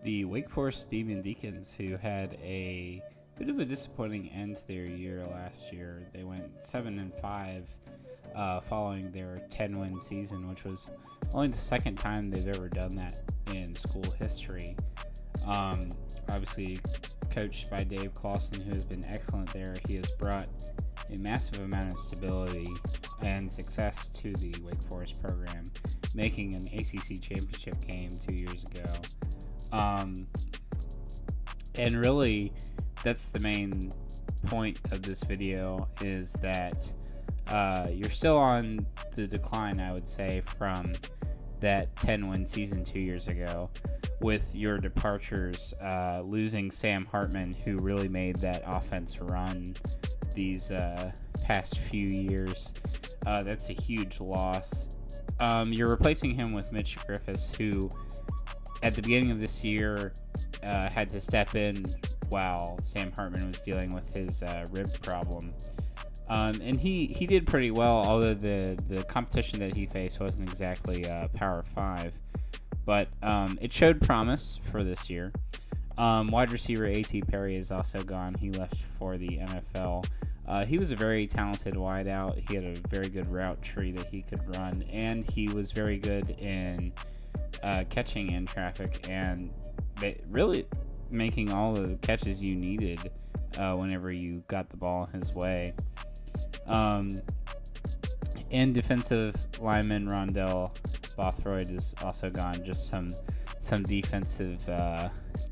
the Wake Forest Demon Deacons, who had a bit of a disappointing end to their year last year. They went 7-5 following their 10-win season, which was only the second time they've ever done that in school history. Obviously, coached by Dave Clawson, who has been excellent there. He has brought a massive amount of stability and success to the Wake Forest program, making an ACC championship game 2 years ago. And really, that's the main point of this video, is that you're still on the decline, I would say, from that 10-win season 2 years ago, with your departures, losing Sam Hartman, who really made that offense run these past few years. That's a huge loss. You're replacing him with Mitch Griffiths, who at the beginning of this year had to step in while Sam Hartman was dealing with his rib problem. And he did pretty well, although the competition that he faced wasn't exactly Power 5. But it showed promise for this year. Wide receiver A.T. Perry is also gone. He left for the NFL. He was a very talented wideout. He had a very good route tree that he could run, and he was very good in catching in traffic and really making all the catches you needed whenever you got the ball his way. And defensive lineman Rondell Bothroyd is also gone. Just some defensive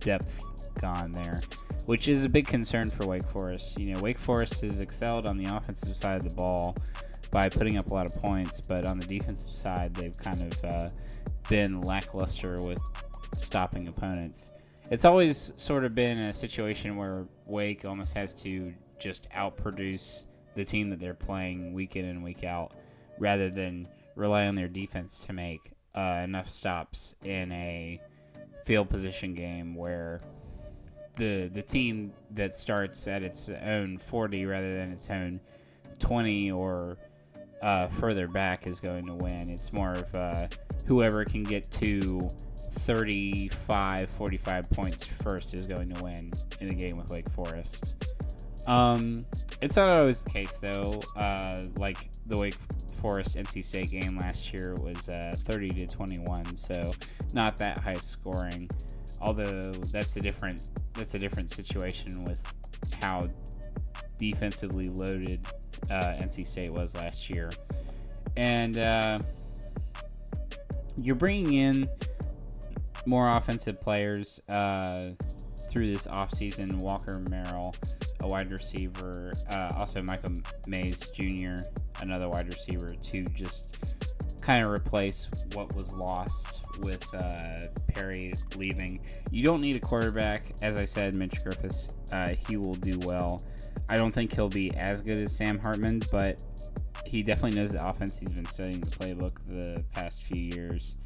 depth gone there, which is a big concern for Wake Forest. You know, Wake Forest has excelled on the offensive side of the ball by putting up a lot of points, but on the defensive side, they've kind of been lackluster with stopping opponents. It's always sort of been a situation where Wake almost has to just outproduce the team that they're playing week in and week out, rather than rely on their defense to make enough stops in a field position game where the team that starts at its own 40 rather than its own 20 or further back is going to win. It's more of whoever can get to 35, 45 points first is going to win in a game with Wake Forest. It's not always the case, though. Like the Wake Forest NC State game last year was 30-21, so not that high scoring. Although that's a different situation with how defensively loaded NC State was last year, and you're bringing in more offensive players through this offseason. Walker Merrill, a wide receiver, also Michael Mays Jr., another wide receiver, to just kind of replace what was lost with Perry leaving. You don't need a quarterback. As I said, Mitch Griffiths, he will do well. I don't think he'll be as good as Sam Hartman, but he definitely knows the offense. He's been studying the playbook the past few years,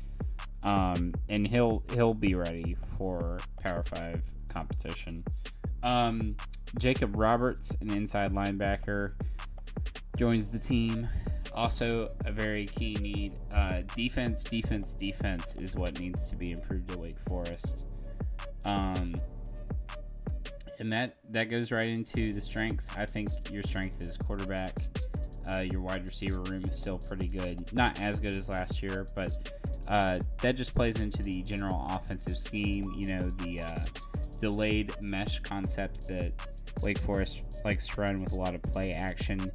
and he'll be ready for Power 5 competition. Jacob Roberts, an inside linebacker, joins the team. Also a very key need. Defense is what needs to be improved at Wake Forest. And that goes right into the strengths. I think your strength is quarterback. Your wide receiver room is still pretty good. Not as good as last year, but that just plays into the general offensive scheme. You know, the delayed mesh concept that Wake Forest likes to run with a lot of play action.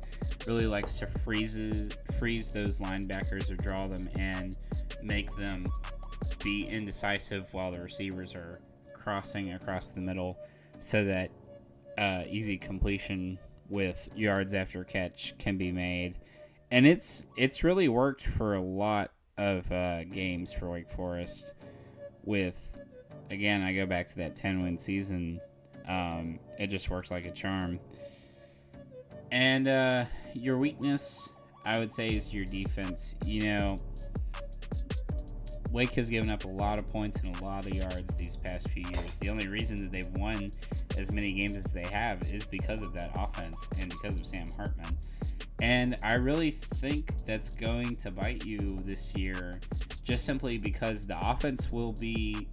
Really likes to freeze those linebackers or draw them and make them be indecisive while the receivers are crossing across the middle, so that easy completion with yards after catch can be made. And it's really worked for a lot of games for Wake Forest. With, again, I go back to that 10-win season. It just worked like a charm. And your weakness, I would say, is your defense. You know, Wake has given up a lot of points and a lot of yards these past few years. The only reason that they've won as many games as they have is because of that offense and because of Sam Hartman. And I really think that's going to bite you this year, just simply because the offense will be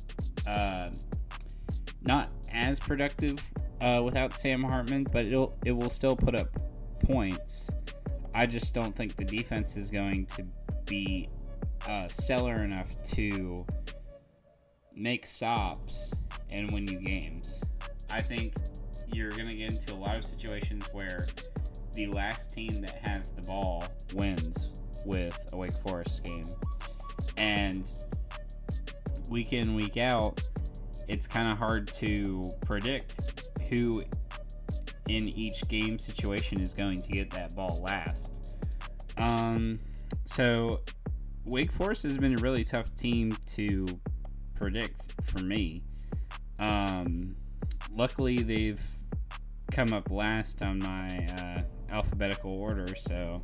not as productive without Sam Hartman, but it will still put up points. I just don't think the defense is going to be stellar enough to make stops and win you games. I think you're going to get into a lot of situations where the last team that has the ball wins with a Wake Forest game. And week in, week out, it's kind of hard to predict who in each game situation is going to get that ball last. So Wake Forest has been a really tough team to predict for me. Luckily, they've come up last on my alphabetical order, so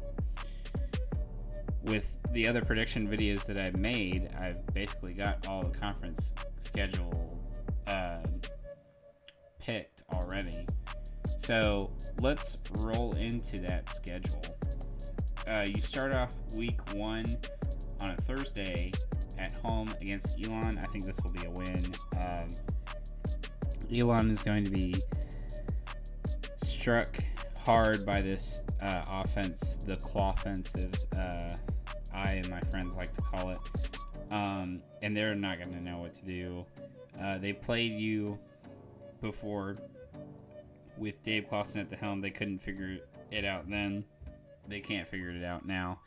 with the other prediction videos that I've made, I've basically got all the conference schedule picked already. So let's roll into that schedule. You start off week 1 on a Thursday at home against Elon. I think this will be a win. Elon is going to be struck hard by this offense, the claw-offense, as I and my friends like to call it. And they're not going to know what to do. They played you before with Dave Clawson at the helm. They couldn't figure it out then. They can't figure it out now.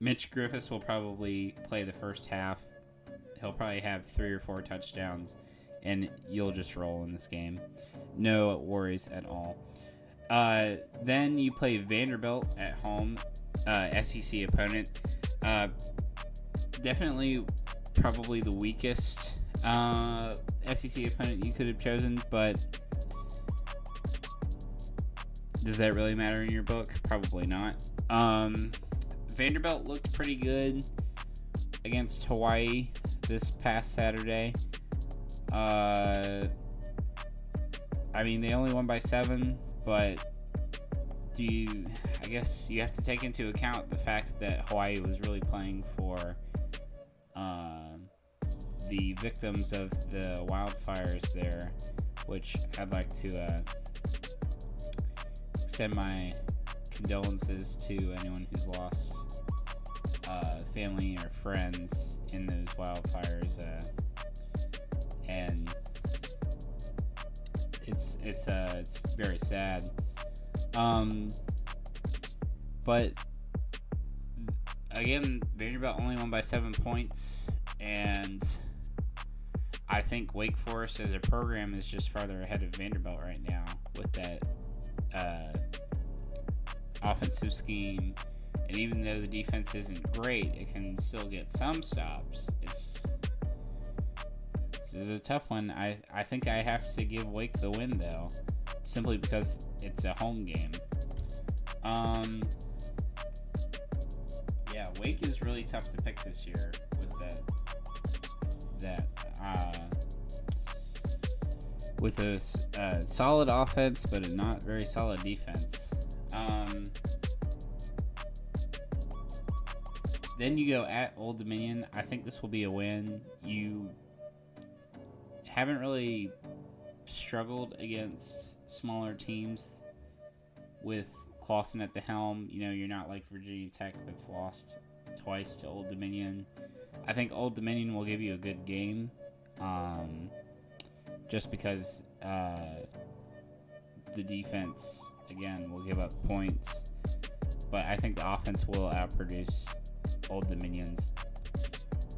Mitch Griffiths will probably play the first half. He'll probably have 3 or 4 touchdowns, and you'll just roll in this game. No worries at all. Then you play Vanderbilt at home, SEC opponent. Definitely probably the weakest SEC opponent you could have chosen, but does that really matter in your book? Probably not. Vanderbilt looked pretty good against Hawaii this past Saturday. I mean, they only won by 7, but I guess you have to take into account the fact that Hawaii was really playing for the victims of the wildfires there, which I'd like to extend my condolences to anyone who's lost family or friends in those wildfires, and it's very sad. But again, Vanderbilt only won by 7 points, and I think Wake Forest as a program is just farther ahead of Vanderbilt right now with that offensive scheme. And even though the defense isn't great, it can still get some stops. This is a tough one. I think I have to give Wake the win, though, simply because it's a home game. Yeah, Wake is really tough to pick this year with a solid offense, but a not very solid defense. Then you go at Old Dominion. I think this will be a win. You haven't really struggled against smaller teams with Clawson at the helm. You know, you're not like Virginia Tech that's lost twice to Old Dominion. I think Old Dominion will give you a good game, just because the defense, again, will give up points. But I think the offense will outproduce Old Dominion's,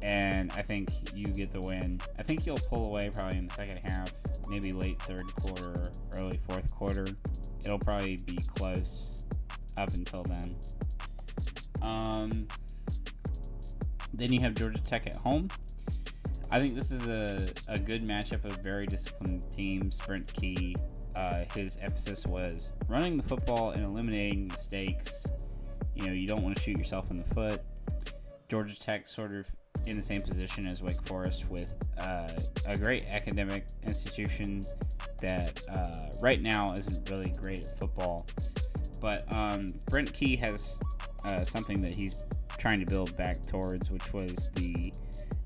and I think you get the win. I think you'll pull away probably in the second half, maybe late third quarter, early fourth quarter. It'll probably be close up until then. Then you have Georgia Tech at home. I think this is a good matchup of very disciplined teams. Brent Key, his emphasis was running the football and eliminating mistakes. You know, you don't want to shoot yourself in the foot. Georgia Tech sort of in the same position as Wake Forest with a great academic institution that right now isn't really great at football. But Brent Key has something that he's trying to build back towards, which was the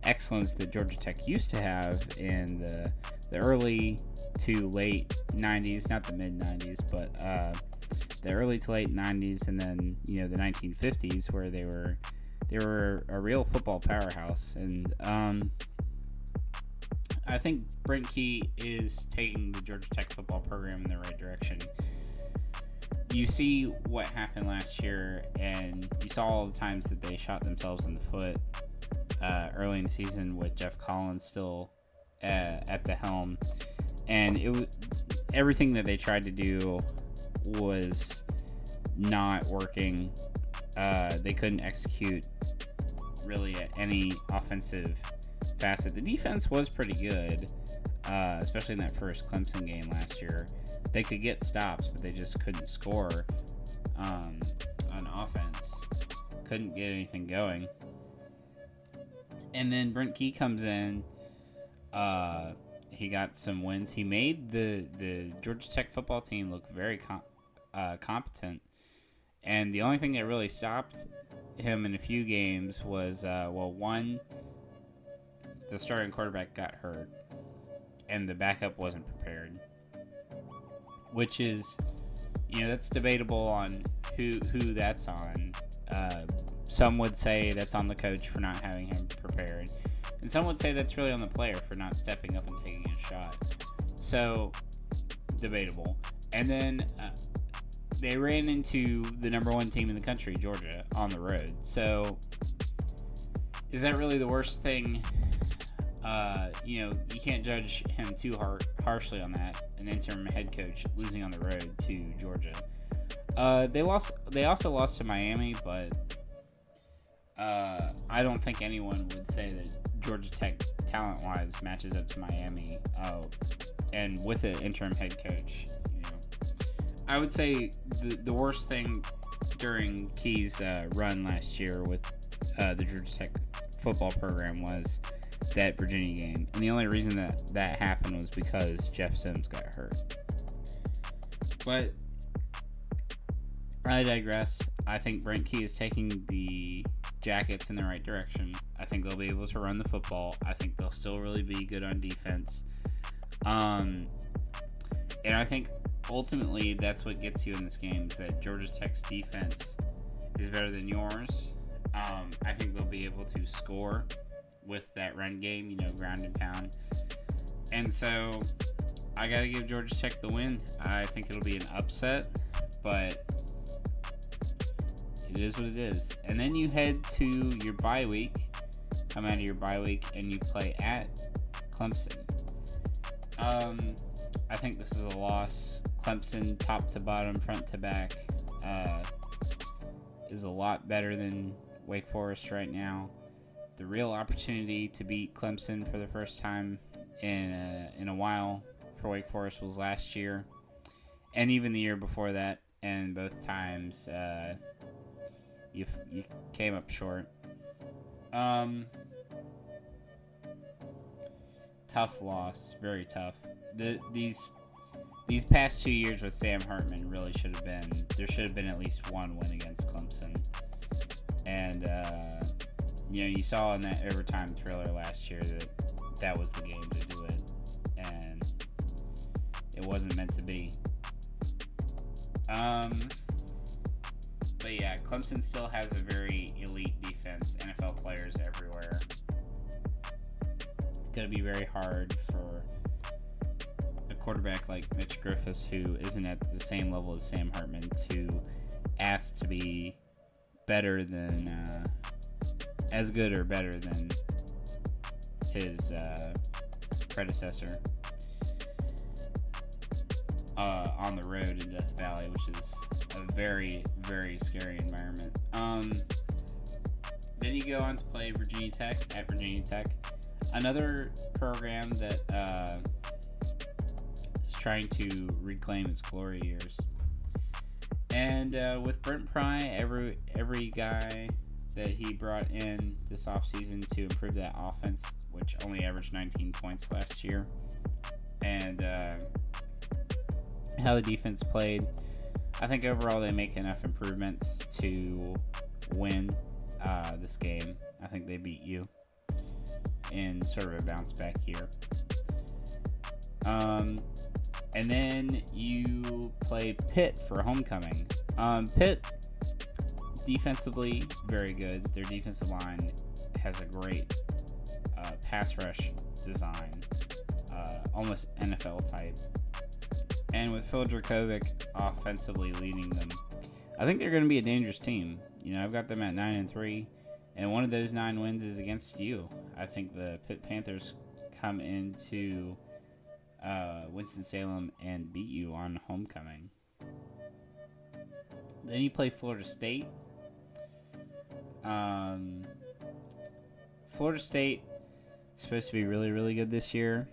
excellence that Georgia Tech used to have in the the early to late 90s, not the mid 90s, but the early to late 90s, and then the 1950s, where they were a real football powerhouse. And I think Brent Key is taking the Georgia Tech football program in the right direction. You see what happened last year, and you saw all the times that they shot themselves in the foot early in the season with Jeff Collins still at the helm, and everything that they tried to do was not working. They couldn't execute really at any offensive facet. The defense was pretty good, especially in that first Clemson game last year. They could get stops, but they just couldn't score on offense. Couldn't get anything going. And then Brent Key comes in. He got some wins. He made the Georgia Tech football team look very competent. And the only thing that really stopped him in a few games was, one, the starting quarterback got hurt, and the backup wasn't prepared. Which is, that's debatable on who that's on. Some would say that's on the coach for not having him prepared. And some would say that's really on the player for not stepping up and taking a shot. So, debatable. And then they ran into the number one team in the country, Georgia, on the road. So, is that really the worst thing? You can't judge him too harshly on that. An interim head coach losing on the road to Georgia. They also lost to Miami, but I don't think anyone would say that Georgia Tech, talent-wise, matches up to Miami. And with an interim head coach, I would say the worst thing during Key's run last year with the Georgia Tech football program was that Virginia game. And the only reason that happened was because Jeff Sims got hurt. But I digress. I think Brent Key is taking the Jackets in the right direction. I think they'll be able to run the football. I think they'll still really be good on defense. And I think ultimately that's what gets you in this game, is that Georgia Tech's defense is better than yours. I think they'll be able to score with that run game, ground and pound. And so I got to give Georgia Tech the win. I think it'll be an upset, but it is what it is. And then you head to your bye week, come out of your bye week, and you play at Clemson. I think this is a loss. Clemson, top to bottom, front to back, is a lot better than Wake Forest right now. The real opportunity to beat Clemson for the first time in a while for Wake Forest was last year, and even the year before that, and both times you came up short. Tough loss, very tough. These past 2 years with Sam Hartman really there should have been at least one win against Clemson. And, you saw in that overtime thriller last year that was the game to do it. And it wasn't meant to be. But yeah, Clemson still has a very elite defense, NFL players everywhere. Going to be very hard for a quarterback like Mitch Griffis, who isn't at the same level as Sam Hartman, to ask to be better than, as good or better than his predecessor on the road in Death Valley, which is a very, very scary environment. Then you go on to play Virginia Tech at Virginia Tech. Another program that is trying to reclaim its glory years. And with Brent Pry, every guy that he brought in this offseason to improve that offense, which only averaged 19 points last year, and how the defense played, I think overall they make enough improvements to win this game. I think they beat you in sort of a bounce back year. And then you play Pitt for homecoming. Pitt, defensively, very good. Their defensive line has a great pass rush design, almost NFL type. And with Phil Dracovic offensively leading them, I think they're going to be a dangerous team. I've got them at 9-3, and one of those 9 wins is against you. I think the Pitt Panthers come into Winston-Salem and beat you on homecoming. Then you play Florida State. Florida State is supposed to be really, really good this year.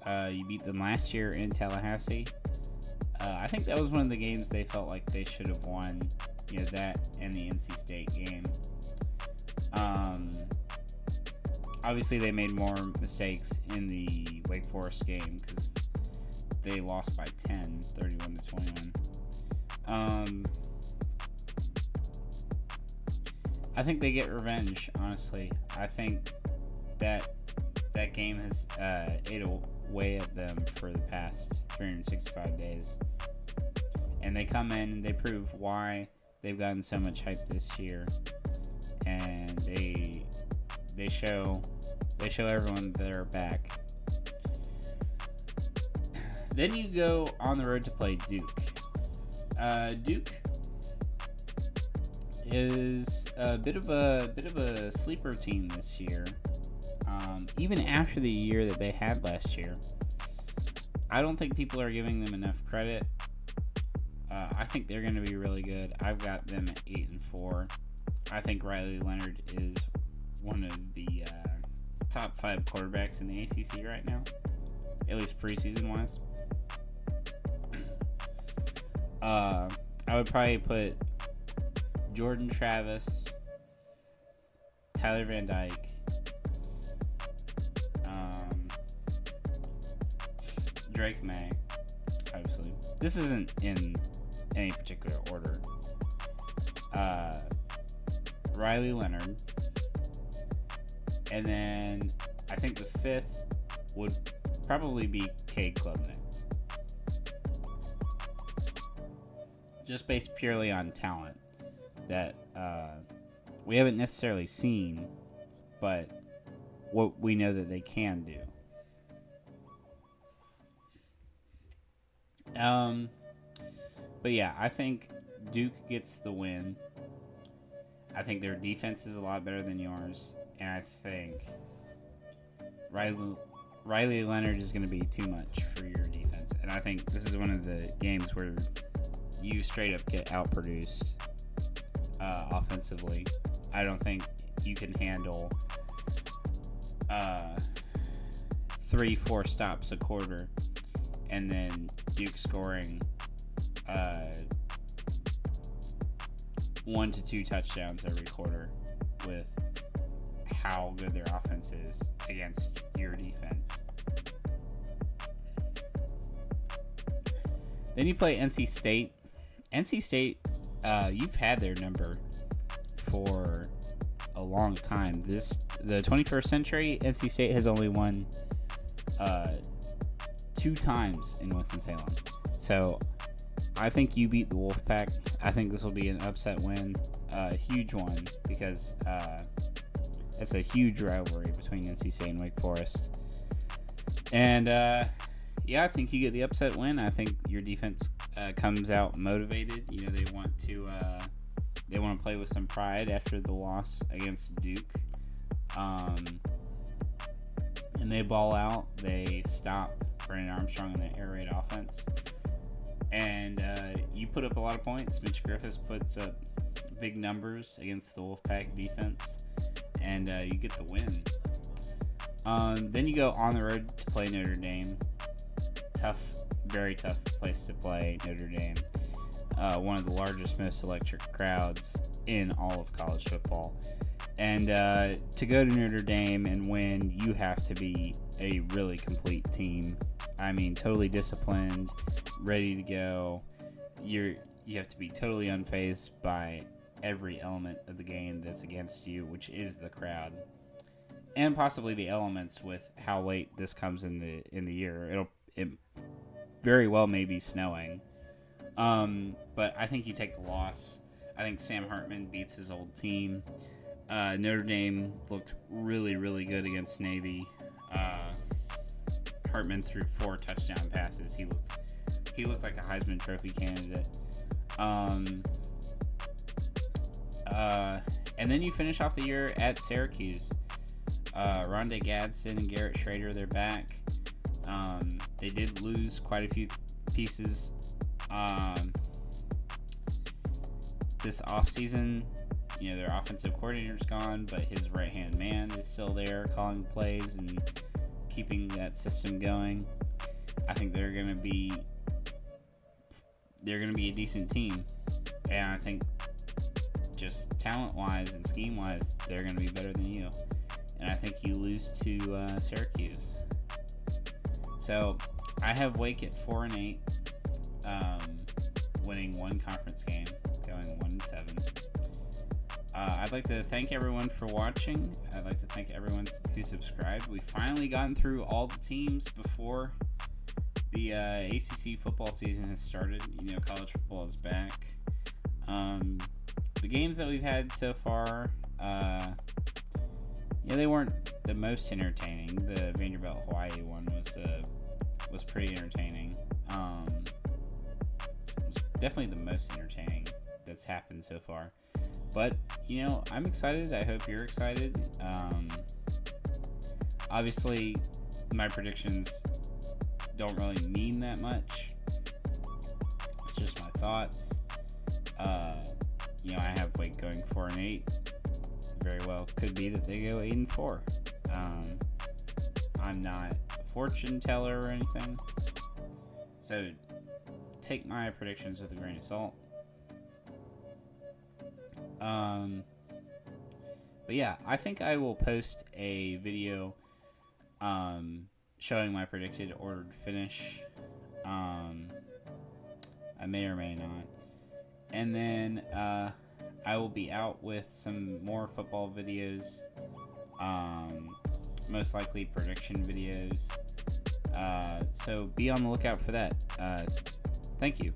You beat them last year in Tallahassee. I think that was one of the games they felt like they should have won. That and the NC State game. Obviously, they made more mistakes in the Wake Forest game because they lost by 10, 31-21. I think they get revenge, honestly. I think that game has ate away at them for the past 365 days. And they come in and they prove why they've gotten so much hype this year. And they show everyone they're back. Then you go on the road to play Duke. Duke is a bit of a sleeper team this year. Even after the year that they had last year, I don't think people are giving them enough credit. I think they're going to be really good. I've got them at 8-4. I think Riley Leonard is one of the top 5 quarterbacks in the ACC right now, at least preseason wise. I would probably put Jordan Travis, Tyler Van Dyke, Drake May, obviously. This isn't in any particular order. Riley Leonard. And then I think the 5th would probably be Cade Klubnik. Just based purely on talent that we haven't necessarily seen, but what we know that they can do. But yeah, I think Duke gets the win. I think their defense is a lot better than yours, and I think Riley Leonard is going to be too much for your defense. And I think this is one of the games where you straight up get outproduced offensively. I don't think you can handle 3-4 stops a quarter and then Duke scoring 1 to 2 touchdowns every quarter with how good their offense is against your defense. Then you play NC State. NC State, you've had their number for a long time. The 21st century, NC State has only won 2 times in Winston-Salem. So I think you beat the Wolfpack. I think this will be an upset win, a huge one, because it's a huge rivalry between NC State and Wake Forest. And yeah, I think you get the upset win. I think your defense comes out motivated. They want to play with some pride after the loss against Duke. And they ball out. They stop Brandon Armstrong in the air raid offense. And you put up a lot of points. Mitch Griffiths puts up big numbers against the Wolfpack defense. And you get the win. Then you go on the road to play Notre Dame. Tough, very tough place to play Notre Dame. One of the largest, most electric crowds in all of college football. And to go to Notre Dame and win, you have to be a really complete team. I mean, totally disciplined, ready to go. You have to be totally unfazed by every element of the game that's against you, which is the crowd, and possibly the elements with how late this comes in the year. it very well may be snowing. But I think you take the loss. I think Sam Hartman beats his old team. Notre Dame looked really, really good against Navy. Hartman threw 4 touchdown passes. He looked like a Heisman Trophy candidate. And then you finish off the year at Syracuse. Rondé Gadsden and Garrett Schrader, they're back. They did lose quite a few pieces this offseason. You know, their offensive coordinator's gone, but his right-hand man is still there calling plays and keeping that system going. I think they're gonna be a decent team, and I think just talent-wise and scheme-wise, they're gonna be better than you. And I think you lose to Syracuse. So I have Wake at 4-8, winning 1 conference game, going 1-7. I'd like to thank everyone for watching. I'd like to thank everyone who subscribed. We've finally gotten through all the teams before the ACC football season has started. You know, college football is back. The games that we've had so far, they weren't the most entertaining. The Vanderbilt-Hawaii one was pretty entertaining. It was definitely the most entertaining that's happened so far. But, you know, I'm excited. I hope you're excited. Obviously, my predictions don't really mean that much. It's just my thoughts. I have Wake going 4-8. Very well could be that they go 8-4. I'm not a fortune teller or anything. So, take my predictions with a grain of salt. But yeah, I think I will post a video showing my predicted ordered finish. I may or may not. And then I will be out with some more football videos. Most likely prediction videos. So be on the lookout for that. Thank you.